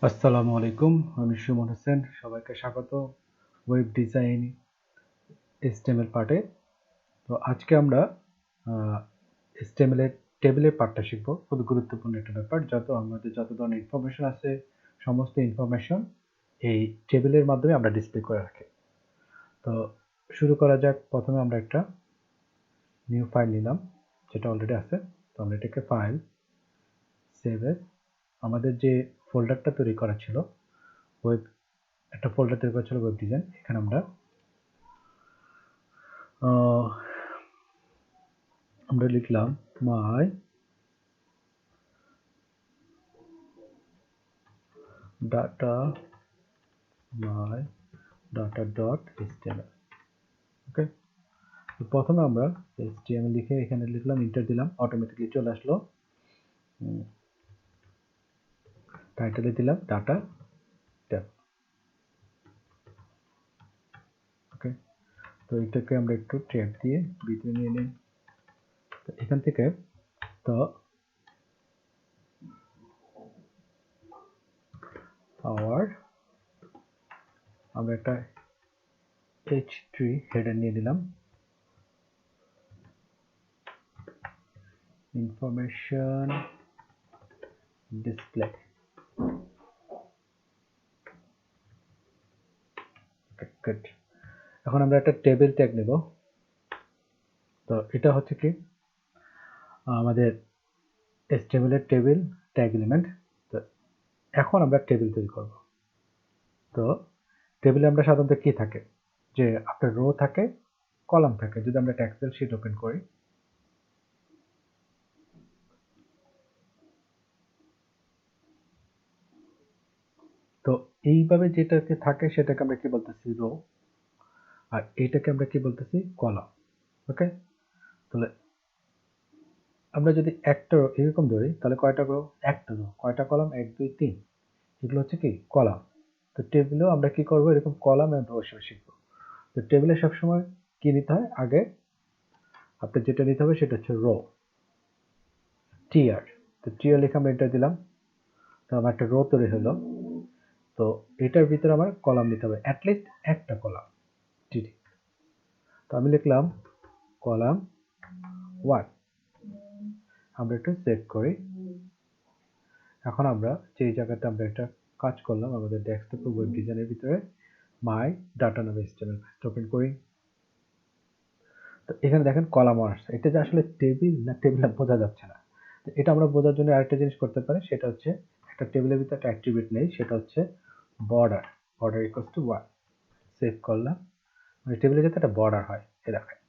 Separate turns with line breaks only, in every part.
আসসালামু আলাইকুম, আমি সুমন হোসেন। সবাইকে স্বাগত ওয়েব ডিজাইন HTML পার্টে। তো আজকে আমরা HTML এর টেবিলের পার্টটা শিখব। খুব গুরুত্বপূর্ণ একটা ব্যাপার। আমাদের যত ধরনের ইনফরমেশন আছে, সমস্ত ইনফরমেশন এই টেবিলের মাধ্যমে আমরা ডিসপ্লে করে রাখি। তো শুরু করা যাক। প্রথমে আমরা একটা নিউ ফাইল নিলাম, যেটা অলরেডি আছে। তো আমরা এটাকে ফাইল সেভ এস, আমাদের যে ফোল্ডারটা তৈরি করা ছিল, ওয়েব একটা ফোল্ডার তৈরি করা ছিল ওয়েব ডিজাইন। এখানে আমরা লিখলাম মাই ডাটা ডট html। ওকে, তো প্রথমে আমরা html লিখে এখানে লিখলাম, এন্টার দিলাম, অটোমেটিকলি চলে আসলো। টাইটেলে দিলাম ডাটা ট্যাব। ওকে, তো এটাকে আমরা একটু ট্যাব দিয়ে ভিতরে নিয়ে নিই। এখান থেকে তো আমরা একটা h3 হেডার নিয়ে দিলাম, ইনফরমেশন ডিসপ্লে। গুড। এখন আমরা একটা টেবিল ট্যাগ নেব। তো এটা হচ্ছে কি আমাদের HTML এর টেবিল ট্যাগ এলিমেন্ট। তো এখন আমরা টেবিল তৈরি করব। তো টেবিলে আমরা সাধারণত কি থাকে, যে আপনার রো থাকে, কলাম থাকে। যদি আমরা একটা এক্সেল শিট ওপেন করি, তো এইভাবে যেটাকে থাকে সেটাকে আমরা কি বলতেছি, রো। আর এইটাকে আমরা কি বলতেছি, কলাম। ওকে, তাহলে আমরা যদি একটা রো এরকম ধরি, তাহলে কয়টা রো? একটা রো। কয়টা কলাম? 1 2 3, এগুলো হচ্ছে কি কলাম। তো টেবিলেও আমরা কি করব, এরকম কলাম এবং রো হিসেবে শিখব। তো টেবিলে সবসময় কি নিতে হয়, আগে আপনার যেটা নিতে হবে সেটা হচ্ছে রো, টিআর। তো টিআর লিখে আমরা এন্টার দিলাম। তো আমার একটা রো তৈরি হলো। তো এটার ভিতরে আমার কলাম নিতে হবে, অ্যাটলিস্ট একটা কলাম, টিডি। তো আমি লিখলাম কলাম 1। আমরা একটু সেভ করি। এখন আমরা যে জায়গাতে আমরা একটা কাজ করলাম, আমাদের ডেস্কটপ ওয়েব ডিজাইনের ভিতরে মাই ডাটা নামে HTML ওপেন করি। তো এখানে দেখেন কলাম আসছে। এটা যে আসলে টেবিল না টেবিল বোঝা যাচ্ছে না। তো এটা আমরা বোঝার জন্য আরেকটা জিনিস করতে পারি, সেটা হচ্ছে একটা টেবিলের ভিতরে একটা অ্যাট্রিবিউট নেই, সেটা হচ্ছে border. Border equals to 1। Save করলাম, মানে টেবিলে যাতে একটা বর্ডার হয় এ দেখায়।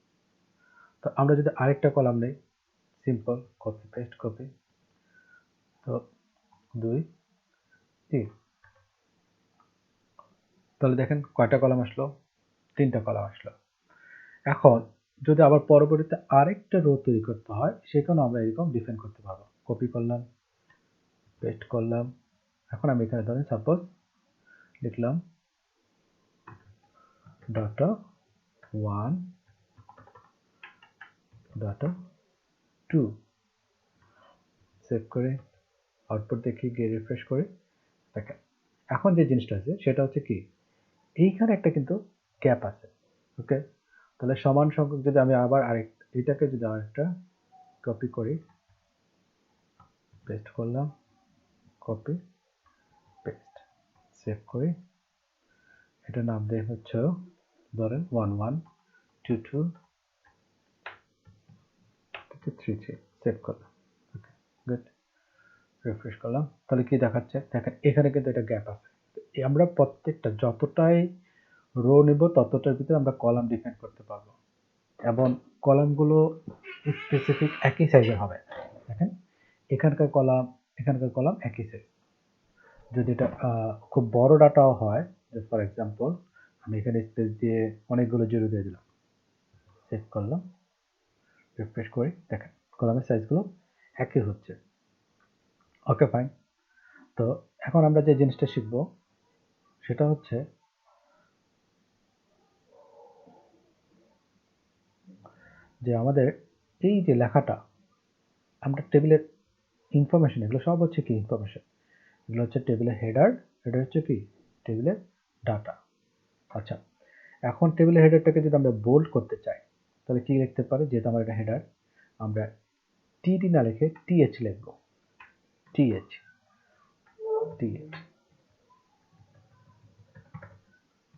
তো আমরা যদি আরেকটা কলাম নেই, সিম্পল কপি পেস্ট কপি, তো 2 3, তাহলে দেখেন কয়টা কলাম আসলো, 3টা কলাম আসলো। এখন যদি আবার পরবর্তীতে আরেকটা রো তৈরি করতে হয়, সেখানেও আমরা এরকম ডিফাইন করতে পারবো। কপি করলাম, পেস্ট করলাম। এখন আমি এখানে ধরেন সাপোজ লিখলাম ডাটা 1 ডাটা 2। সেভ করে আউটপুট দেখি, গিয়ে রিফ্রেশ করে দেখেন। এখন যে জিনিসটা আছে সেটা হচ্ছে কি, এইখানে একটা কিন্তু গ্যাপ আছে। ওকে, তাহলে সমান সংখ্যক যদি আমি আবার এটাকে যদি আরেকটা কপি করি, পেস্ট করলাম, কপি পেস্ট, সেভ করি। এটা নাম দেয় হচ্ছে ধরেন 1 1 2 2 3 3। সেভ করলাম। ওকে, গুড। রিফ্রেশ করলাম, তাহলে কি দেখাচ্ছে দেখেন, এখানে কিন্তু একটা গ্যাপ আছে। আমরা প্রত্যেকটা যতটাই রো নেব ততটার ভিতরে আমরা কলাম ডিফাইন করতে পারবো, এবং কলামগুলো স্পেসিফিক একই সাইজের হবে। দেখেন এখানকার কলাম একই সাইজ। যদি এটা খুব বড় ডাটাও হয়, ফর এক্সাম্পল আমি এখানে স্পেস দিয়ে অনেকগুলো জিরো দিয়ে দিলাম, সেভ করলাম, রিফ্রেশ করি, দেখেন কলামের সাইজগুলো একই হচ্ছে। ওকে, ফাইন। তো এখন আমরা যে জিনিসটা শিখবো সেটা হচ্ছে যে আমাদের এই যে লেখাটা, আমরা টেবিলের ইনফরমেশন, এগুলো সব হচ্ছে কি ইনফরমেশন। এগুলো হচ্ছে টেবিলের হেডার, এটা হচ্ছে কি টেবিলের ডাটা। আচ্ছা, এখন টেবিলের হেডারটাকে যদি আমরা বোল্ড করতে চাই তাহলে কি লিখতে পারি? যেহেতু আমার এটা হেডার, আমরা টিডি না লিখে টিএইচ লিখব। TH TH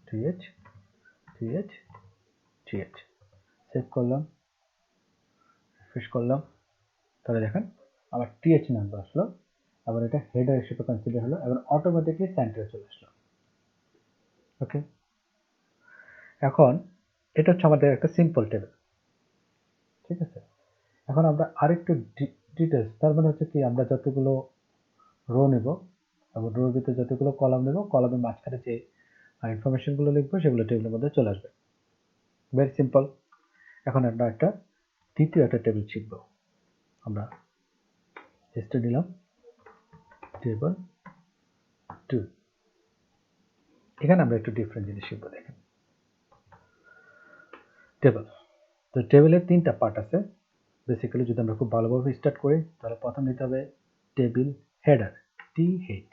TH TH TH save করলাম, রিফ্রেশ করলাম, তাহলে দেখেন আমার টিএইচ নাম্বার আসলো, আবার এটা হেডার হিসেবে কনসিডার হলো এবং অটোমেটিকলি সেন্টারে চলে আসলো। ওকে, এখন এটা হচ্ছে আমাদের একটা সিম্পল টেবিল, ঠিক আছে। এখন আমরা আরেকটু ডিটেলস, তার মানে হচ্ছে কি আমরা যতগুলো রো নেব এবং রোর ভিতরে যতগুলো কলাম নেব, কলামের মাঝখানে যে ইনফরমেশনগুলো লিখবো সেগুলো টেবিলের মধ্যে চলে আসবে। Very simple. এখন আমরা একটা দ্বিতীয় একটা টেবিল শিখব। আমরা লিস্টে নিলাম টেবিল 2। এখানে আমরা একটু ডিফারেন্ট জিনিস শিখবো। দেখেন টেবিল, তো টেবিলের 3টা পার্ট আছে। বেসিক্যালি যদি আমরা খুব ভালোভাবে স্টার্ট করি তাহলে প্রথম নিতে হবে টেবিল হেডার, টি হেড,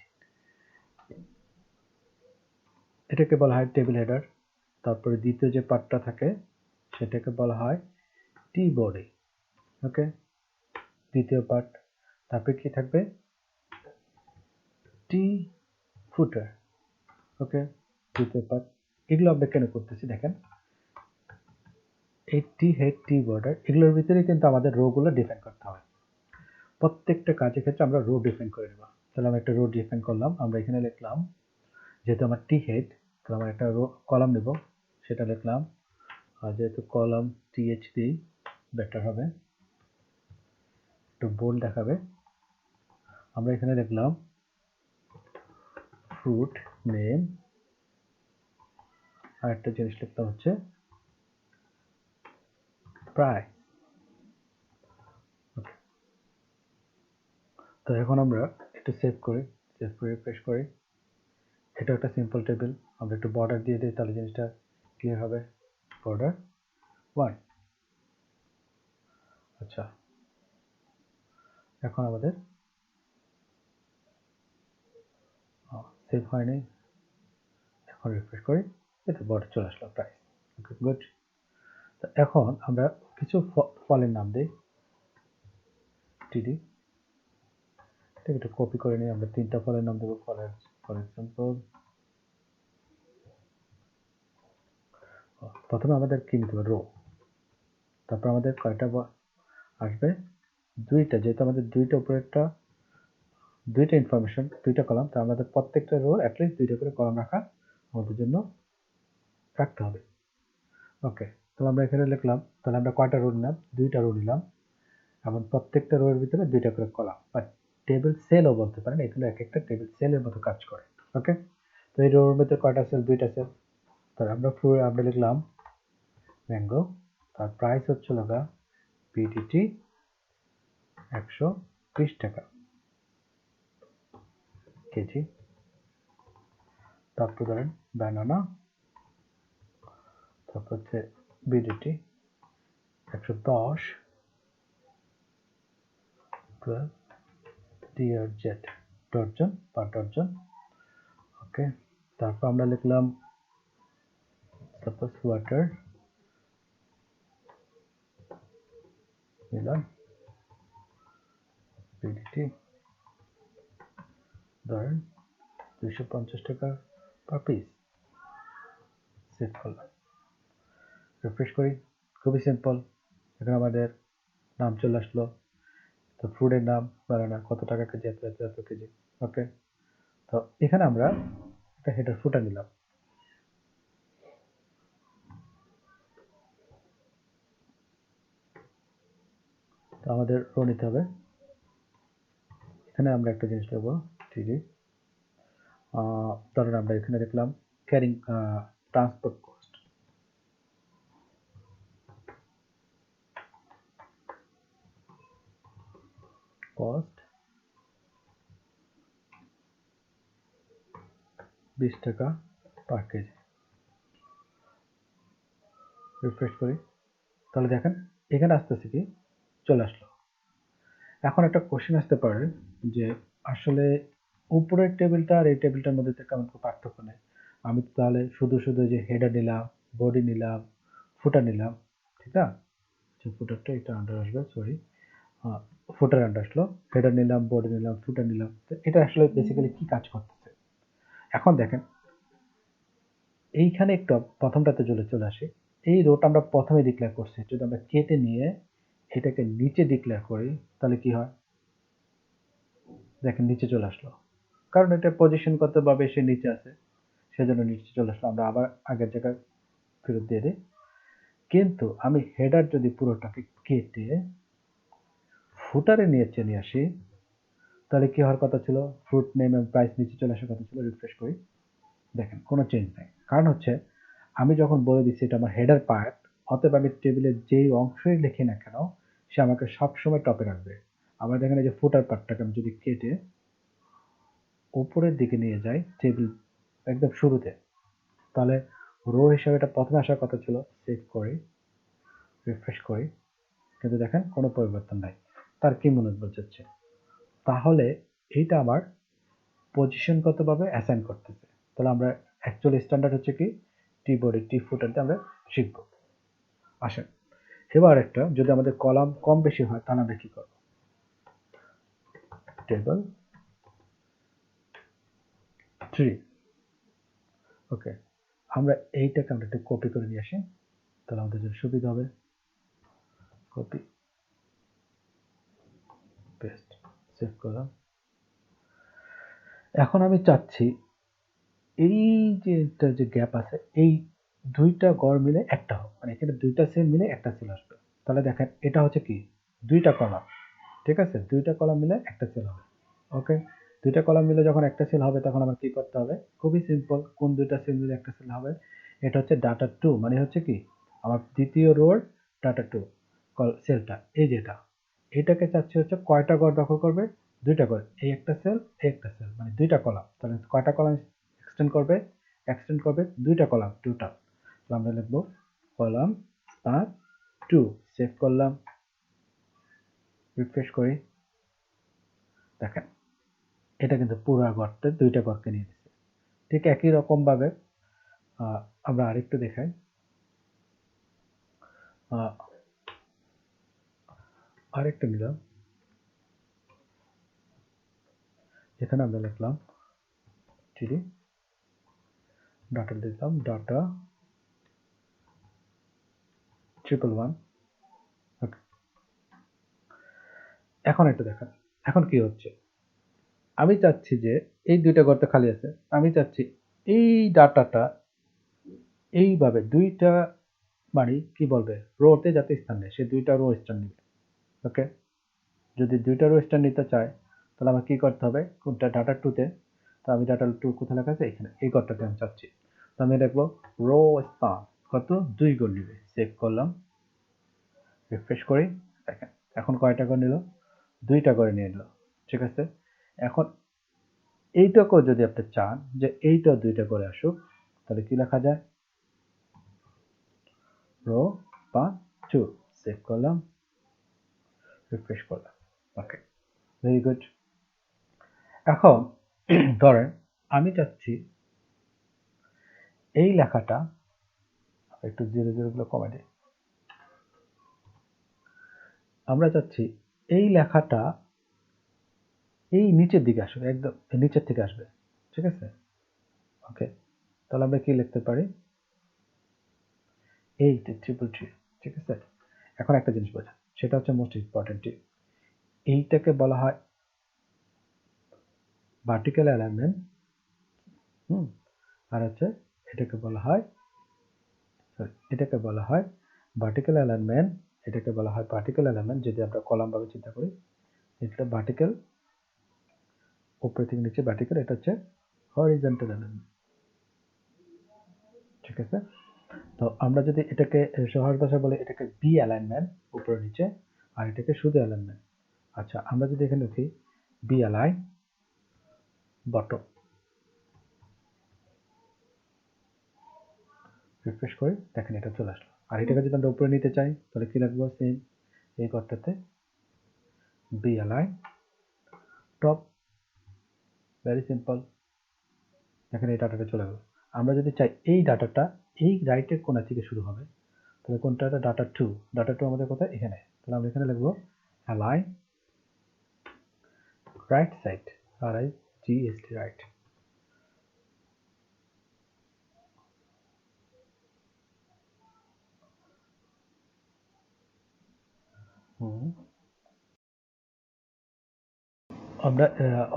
এটাকে বলা হয় টেবিল হেডার। তারপরে দ্বিতীয় যে পার্টটা থাকে সেটাকে বলা হয় টি বডি। ওকে, দ্বিতীয় পার্ট। তারপরে কি থাকবে? টি ফুটার। ওকে, তৃতীয় পার্ট। এগুলো আমরা কেন করতেছি দেখেন, এই টি হেড টি বর্ডার এগুলোর ভিতরে কিন্তু আমাদের রো গুলো ডিফাইন করতে হয়। প্রত্যেকটা কাজের ক্ষেত্রে আমরা রো ডিফাইন করে নেব। তাহলে আমি একটা রো ডিফাইন করলাম, আমরা এখানে লিখলাম যেহেতু আমার টি হেড, তাহলে আমরা একটা রো কলাম নেব, সেটা লিখলাম। আর যেহেতু কলাম টিএইচ দিই বেটার হবে, একটু বোল্ড দেখাবে। আমরা এখানে লিখলাম ফ্রুট নেম, আর একটা জিনিস লিখতে হচ্ছে প্রায়। ওকে, তো এখন আমরা একটু সেভ করি, সেভ করে রিফ্রেশ করি। এটা একটা সিম্পল টেবিল, আমরা একটু বর্ডার দিয়ে দিই তাহলে জিনিসটা ক্লিয়ার হবে। বর্ডার 1। আচ্ছা, এখন আমাদের সেভ হয়নি, এখন রিফ্রেশ করি, এটা বর্ডার চলে আসলো প্রাইস। Okay good. তো এখন আমরা কিছু ফলের নাম দিই, টিডি, ঠিক একটু কপি করে নিই। আমরা 3টা ফলের নাম দেবো। ফর এক্সাম্পল প্রথমে আমাদের কি নিতে হবে? রো। তারপর আমাদের কয়টা আসবে? 2টা, যেহেতু আমাদের 2টা উপরে একটা 2টা ইনফরমেশন 2টা কলাম, তো আমাদের প্রত্যেকটা রো অ্যাটলিস্ট 2টা করে কলাম রাখা আমাদের জন্য রাখতে হবে। ওকে, তাহলে আমরা এখানে লিখলাম, তাহলে আমরা কয়টা রো নিলাম? 2টা রো নিলাম এবং প্রত্যেকটা রোয়ের ভিতরে 2টা করে কলাম বা টেবিল সেলও বলতে পারেন, এগুলো এক একটা টেবিল সেলের মতো কাজ করে। ওকে, তো এই রোর ভিতরে কয়টা সেল? 2টা সেল। তাহলে আমরা লিখলাম ম্যাঙ্গো, তার প্রাইস হচ্ছে লগা পিডিটি 120 টাকা কেজি। তারপর ধরেন ব্যানানা, তারপর হচ্ছে বিডিটি 110 ডিয়ার জেট ডর্জন পার ডর্জন। ওকে, তারপর আমরা লিখলাম সাপোজ ওয়াটার মিলন বিডিটি ধরেন 250 টাকা পার পিস। সেভ করলাম, রিফ্রেশ করি। খুবই সিম্পল, এখানে আমাদের নাম চলে আসলো। তো ফুডের নাম বানানা, কত টাকা কেজি, এত কেজি। ওকে, তো এখানে আমরা একটা হেডার ফুটার নিলাম। তো আমাদের রো নিতে হবে, এখানে আমরা একটা জিনিস লিখবো টিডি। ধরেন আমরা এখানে লিখলাম ক্যারিং ট্রান্সপোর্ট কস্ট, কস্ট 20 টাকা পার কেজি। রিফ্রেশ করি, তাহলে দেখেন এখানে আসতেছে কি চলে আসলো। এখন একটা কোশ্চেন আসতে পারে যে আসলে উপরের টেবিলটা আর এই টেবিলটার মধ্যে তো কেমন পার্থক্য নেই। আমি তাহলে শুধু যে হেডার নিলাম, বডি নিলাম, ফুটার নিলাম, ঠিক না? যে ফুটারটা এটা আন্ডার আসবে, সরি, ফুটার আন্ডার আসলো, হেডার নিলাম, বডি নিলাম, ফুটার নিলাম। তো এটা আসলে বেসিক্যালি কি কাজ করতেছে? এখন দেখেন এইখানে একটু প্রথমটাতে চলে আসি। এই রোটা আমরা প্রথমে ডিক্লেয়ার করছি, যদি আমরা কেটে নিয়ে এটাকে নিচে ডিক্লেয়ার করি তাহলে কি হয়? দেখেন নিচে চলে আসলো, কারণ এটা পজিশনগতভাবে সে নিচে আছে, সেজন্য নিচে চলে আসলো। আমরা আবার আগের জায়গায় ফেরত দিয়ে দিই। কিন্তু আমি হেডার যদি পুরোটাকে কেটে ফুটারে নিয়ে আসি তাহলে কি হওয়ার কথা ছিল? ফ্রুট নেম এবং প্রাইস নিচে চলে আসার কথা ছিল। রিফ্রেশ করি, দেখেন কোনো চেঞ্জ নেই। কারণ হচ্ছে আমি যখন বলে দিচ্ছি এটা আমার হেডার পার্ট, অতএব আমি টেবিলের যেই অংশই লিখি না কেন সে আমাকে সবসময় টপে রাখবে। আমরা দেখেন এই যে ফুটার পার্টটাকে আমি যদি কেটে উপরের দিকে নিয়ে যাই টেবিল একদম শুরুতে, তাহলে রো হিসাবে এটা প্রথমে আসার কথা ছিল। সেভ করি, রিফ্রেশ করি, কিন্তু দেখেন কোনো পরিবর্তন নাই। তার কি মনে বোঝাচ্ছে? তাহলে এইটা আমার পজিশনগতভাবে অ্যাসাইন করতেছে। তাহলে আমরা অ্যাকচুয়ালি স্ট্যান্ডার্ড হচ্ছে কি টি বডি টি ফুটার দিয়ে আমরা শিখব। আসেন এবার একটা, যদি আমাদের কলাম কম বেশি হয় তাহলে আমরা কি করব? টেবল 3, ওকে, আমরা এইটাকে আমরা একটু কপি করে নিয়ে আসি, তাহলে আমাদের জন্য সুবিধা হবে। কপি, পেস্ট, সেভ করলাম। এখন আমি চাচ্ছি এই যে একটা যে গ্যাপ আছে, এই দুইটা গড় মিলে একটা হোক, মানে এখানে দুইটা সেল মিলে একটা সেল আসবে। তাহলে দেখেন এটা হচ্ছে কি দুইটা কলাম, ঠিক আছে? দুইটা কলাম মিলে একটা সেল হবে, ওকে। দুইটা কলাম মিলে যখন একটা সেল হবে তখন আমার কি করতে হবে? খুবই সিম্পল। কোন দুইটা সেল মিলে একটা সেল হবে? এটা হচ্ছে ডাটা 2, মানে হচ্ছে কি আমার দ্বিতীয় রোর ডাটা 2 সেলটা, এই যেটা, এটাকে চাচ্ছি হচ্ছে কয়টা ঘর দখল করবে? দুইটা ঘর, এই একটা সেল, এই একটা সেল, মানে দুইটা কলাম। তাহলে কয়টা কলাম এক্সটেন্ড করবে দুইটা কলাম টোটাল। তো আমরা লিখবো কলাম আর 2, সেভ করলাম, রিফ্রেশ করি, দেখেন এটা কিন্তু পুরো ঘরটা দুইটা ঘরকে নিয়ে দিচ্ছে। ঠিক একই রকম ভাবে আমরা আরেকটু দেখাই। আরেকটা নিলাম, এখানে আমরা লিখলাম থ্রি, ডাটা দিলাম ডাটা 111, ওকে। এখন একটু দেখেন এখন কি হচ্ছে। আমি চাচ্ছি যে এই দুইটা ঘরটা খালি আছে, আমি চাচ্ছি এই ডাটাটা এইভাবে দুইটা, মানে কি বলবে, রোতে যাতে স্থান নেয়, সে দুইটা রো স্থান নেবে, ওকে। যদি দুইটা রো স্থান নিতে চায় তাহলে আমার কি করতে হবে? কোনটা ডাটা 2তে, তো আমি ডাটা 2 কোথায় লেখা আছে? এখানে, এই ঘরটাতে আমি চাচ্ছি। তো আমি লিখবো রো স্থান কত? 2 ঘর নিবে, সেভ করলাম, রিফ্রেশ করি, দেখেন এখন কয়টা ঘর নিল? দুইটা করে নিয়ে নিল, ঠিক আছে। এখন এইটাকেও যদি আপনি চান যে এইটা দুইটা করে আসুক তাহলে কি লেখা যায়? রো বা 2, সেভ করলাম, রিফ্রেশ করলাম, ওকে, ভেরি গুড। এখন ধরেন আমি চাচ্ছি এই লেখাটা একটু জিরো জিরো গুলো কমে দিই। আমরা চাচ্ছি এই লেখাটা এই নিচের দিকে আসবে, একদম নিচের থেকে আসবে, ঠিক আছে, ওকে। তাহলে আমরা কি লিখতে পারি? 8,333, ঠিক আছে। এখন একটা জিনিস বোঝা, সেটা হচ্ছে মোস্ট ইম্পর্টেন্ট। এইটাকে বলা হয় ভার্টিক্যাল অ্যালাইনমেন্ট, আর হচ্ছে এটাকে বলা হয়, এটাকে বলা হয় ভার্টিক্যাল অ্যালাইনমেন্ট, এটাকে বলা হয় ভার্টিক্যাল অ্যালাইনমেন্ট। যদি আমরা কলাম ভাবে চিন্তা করি, এটা ভার্টিক্যাল, উপরে থেকে নিচে ভার্টিক্যাল, এটা হচ্ছে হরিজন্টাল অ্যালাইনমেন্ট, ঠিক আছে। তো আমরা যদি এটাকে সহজ ভাষায় বলি, এটাকে বি অ্যালাইনমেন্ট, উপরে নিচে, আর এটাকে শুধু অ্যালাইনমেন্ট। আচ্ছা, আমরা যদি এখানে লিখি বি অ্যালাইন বটম, রিফ্রেশ করি, দেখেন এটা চলে আসলো। আর এটাকে যদি আমরা উপরে নিতে চাই তাহলে কি লিখবো? সেম এই ঘরটাতে v align top, very simple. এখানে এই ডাটাটা চলে গেল। আমরা যদি চাই এই ডাটাটা এই রাইটের কোণা থেকে শুরু হবে, তাহলে কোনটা? ডাটা 2। ডাটা 2 আমাদের কোথায়? এখানে। তাহলে আমরা এখানে লিখবো align right side, RIGST right. আমরা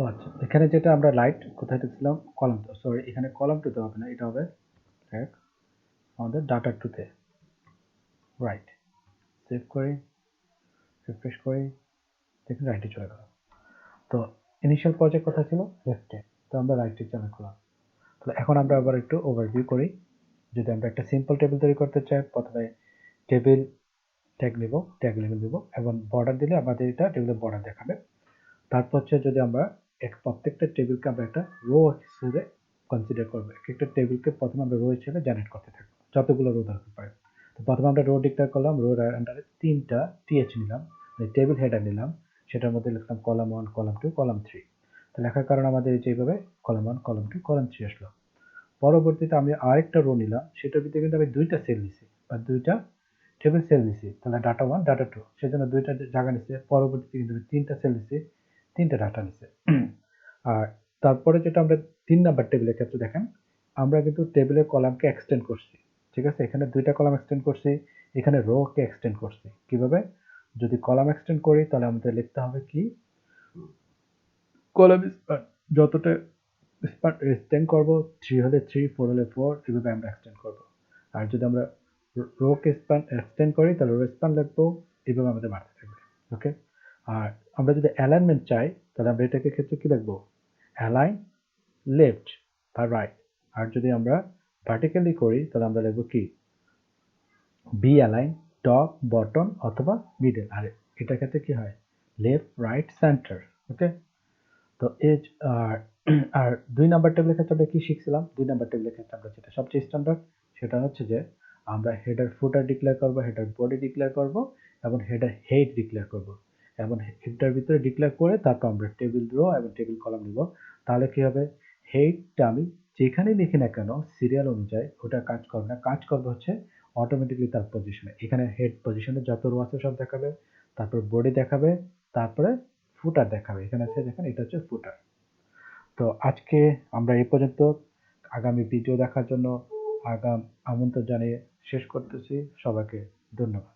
আচ্ছা, এখানে যেটা আমরা লাইট কোথায় লিখছিলাম? কলাম, সরি এখানে কলাম 2 তে হবে না, এটা হবে আমাদের ডাটা 2 তে। রাইট। সেভ করি, রিফ্রেশ করি, দেখুন রাইটে চলে গেল। তো ইনিশিয়াল পর্যায়ে কোথায় ছিল? লেফটে। তো আমরা রাইটে চলে গেলাম। তাহলে এখন আমরা আবার একটু ওভারভিউ করি। যদি আমরা একটা সিম্পল টেবিল তৈরি করতে চাই, প্রথমে টেবিল ট্যাগ নিব, ট্যাগ লেবেল দিব, এবং বর্ডার দিলে আমাদের এটা টেবিলের বর্ডার দেখাবে। তারপর হচ্ছে যদি আমরা প্রত্যেকটা টেবিলকে আমরা একটা রো হিসেবে কনসিডার করবো। একটা টেবিলকে প্রথমে আমরা রো হিসেবে জেনারেট করতে থাকবো, যতগুলো রো দরকার পড়ে। তো প্রথমে আমরা রো ডিক্লেয়ার করলাম, রোর আন্ডারে 3টা টিএচ নিলাম, টেবিল হেডার নিলাম, সেটার মধ্যে লিখলাম কলাম 1, কলাম 2, কলাম 3। তো লেখার কারণে আমাদের যেভাবে কলাম 1, কলাম 2, কলাম 3 আসলো। পরবর্তীতে আমি আরেকটা রো নিলাম, সেটার ভিতরে কিন্তু আমি 2টা সেল নিছি বা 2টা টেবিল সেল নিছি। তাহলে ডাটা 1, ডাটা 2, সেজন্য 2টা জায়গা নিছে। পরবর্তীতে কিন্তু 3টা সেল নিছি, 3টা ডাটা নিছে। আর তারপরে যেটা আমরা 3 নাম্বার টেবিলের ক্ষেত্রে দেখেন, আমরা কিন্তু টেবিলের কলামকে এক্সটেন্ড করছি। ঠিক আছে, এখানে 2টা কলাম এক্সটেন্ড করছি, এখানে রো কে এক্সটেন্ড করছি। কিভাবে? যদি কলাম এক্সটেন্ড করি তাহলে আমাদের লিখতে হবে কি? কলাম স্প্যান, যতটা স্প্যান এক্সটেন্ড করব, 3 হলে 3, 4 হলে 4, এভাবে আমরা এক্সটেন্ড করব। আর যদি আমরা রো কে স্প্যান এক্সটেন্ড করি তাহলে রো স্প্যান লিখবো, এভাবে আমাদের বাড়তে থাকবে। ওকে। আর আমরা যদি অ্যালাইনমেন্ট চাই তাহলে আমরা এটাকে ক্ষেত্রে কি লিখবো? অ্যালাইন লেফট বা রাইট। আর যদি আমরা ভার্টিক্যালি করি তাহলে আমরা লিখবো কি? বি অ্যালাইন টপ, বটম অথবা মিডল। আর এটার ক্ষেত্রে কি হয়? Left, right, centre. ওকে। তো এই আর আর 2 নাম্বার টেবিলের ক্ষেত্রে আমরা কি শিখছিলাম? 2 নাম্বার টেবিলের ক্ষেত্রে আমরা যেটা সবচেয়ে স্ট্যান্ডার্ড, সেটা হচ্ছে যে আমরা হেডার ফুটার ডিক্লেয়ার করব, হেডার বডি ডিক্লেয়ার করব, এবং হেডার হেড ডিক্লেয়ার করব। এবং হেডটার ভিতরে ডিক্লেয়ার করে তারপর আমরা টেবিল রো এবং টেবিল কলাম নিব। তাহলে কি হবে? হেডটা আমি যেখানে লিখি না কেন সিরিয়াল অনুযায়ী ওটা কাজ করবে না, কাজ করবে হচ্ছে অটোমেটিকলি তার পজিশনে। এখানে হেড পজিশনে যত রো আছে সব দেখাবে, তারপর বডি দেখাবে, তারপরে ফুটার দেখাবে। এখানে আছে দেখেন, এটা হচ্ছে ফুটার। তো আজকে আমরা এই পর্যন্ত। আগামী ভিডিও দেখার জন্য আমন্ত্রণ জানিয়ে শেষ করতেছি। সবাইকে ধন্যবাদ।